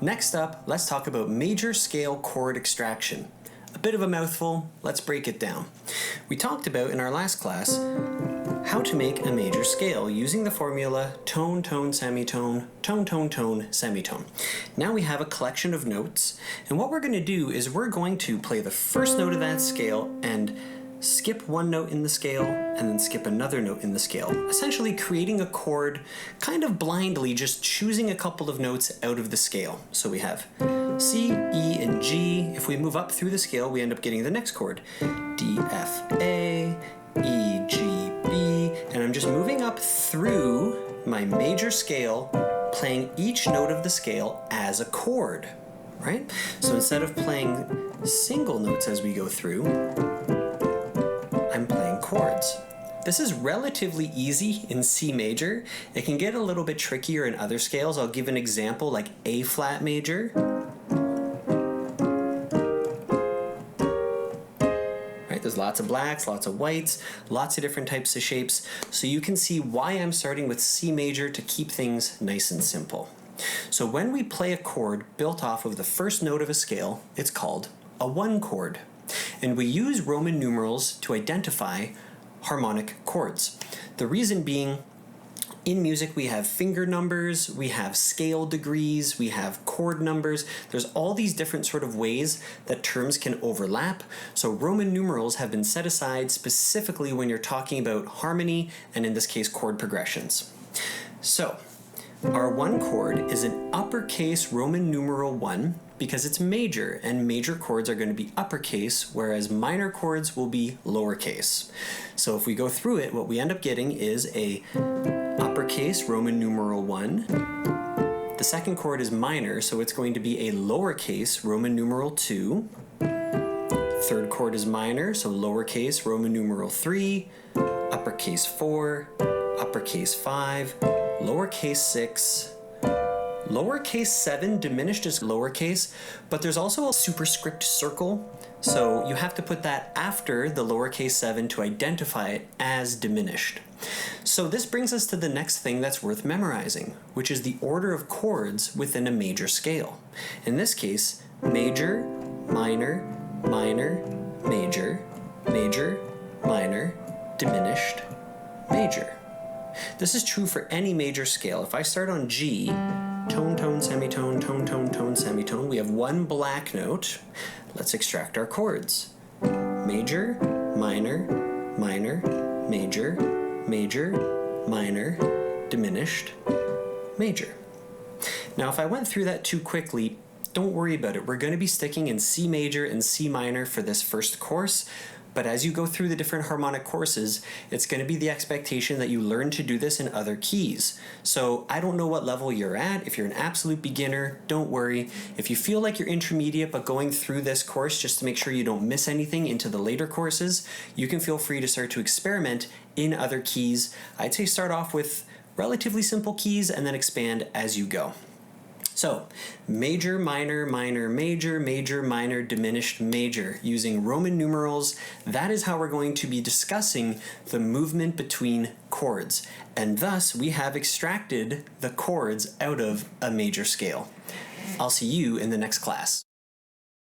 Next up, let's talk about major scale chord extraction. A bit of a mouthful, let's break it down. We talked about in our last class how to make a major scale using the formula tone, tone, semitone, tone, tone, tone, semitone. Now we have a collection of notes, and what we're going to do is we're going to play the first note of that scale and skip one note in the scale and then skip another note in the scale, essentially creating a chord kind of blindly, just choosing a couple of notes out of the scale. So we have C, E, and G. If we move up through the scale, we end up getting the next chord, D, F, A, E, G, B, and I'm just moving up through my major scale, playing each note of the scale as a chord, right? So instead of playing single notes as we go through, I'm playing chords. This is relatively easy in C major. It can get a little bit trickier in other scales. I'll give an example like A flat major. Right, there's lots of blacks, lots of whites, lots of different types of shapes. So you can see why I'm starting with C major to keep things nice and simple. So when we play a chord built off of the first note of a scale, it's called a one chord. And we use Roman numerals to identify harmonic chords. The reason being, in music we have finger numbers, we have scale degrees, we have chord numbers. There's all these different sort of ways that terms can overlap. So Roman numerals have been set aside specifically when you're talking about harmony and in this case chord progressions. So our one chord is an uppercase Roman numeral 1 because it's major, and major chords are going to be uppercase, whereas minor chords will be lowercase. So if we go through it, what we end up getting is a uppercase Roman numeral 1. The second chord is minor, so it's going to be a lowercase Roman numeral 2. Third chord is minor, so lowercase Roman numeral 3, uppercase 4, uppercase 5, lowercase 6, lowercase 7 diminished as lowercase, but there's also a superscript circle, so you have to put that after the lowercase 7 to identify it as diminished. So this brings us to the next thing that's worth memorizing, which is the order of chords within a major scale. In this case, major, minor, minor, major, major, minor, diminished, major. This is true for any major scale. If I start on G, tone, tone, semitone, tone, tone, tone, semitone, we have one black note. Let's extract our chords. Major, minor, minor, major, major, minor, diminished, major. Now if I went through that too quickly, don't worry about it. We're going to be sticking in C major and C minor for this first course. But as you go through the different harmonic courses, it's going to be the expectation that you learn to do this in other keys. So I don't know what level you're at. If you're an absolute beginner, don't worry. If you feel like you're intermediate but going through this course just to make sure you don't miss anything into the later courses, you can feel free to start to experiment in other keys. I'd say start off with relatively simple keys and then expand as you go. So, major, minor, minor, major, major, minor, diminished, major. Using Roman numerals, that is how we're going to be discussing the movement between chords. And thus, we have extracted the chords out of a major scale. I'll see you in the next class.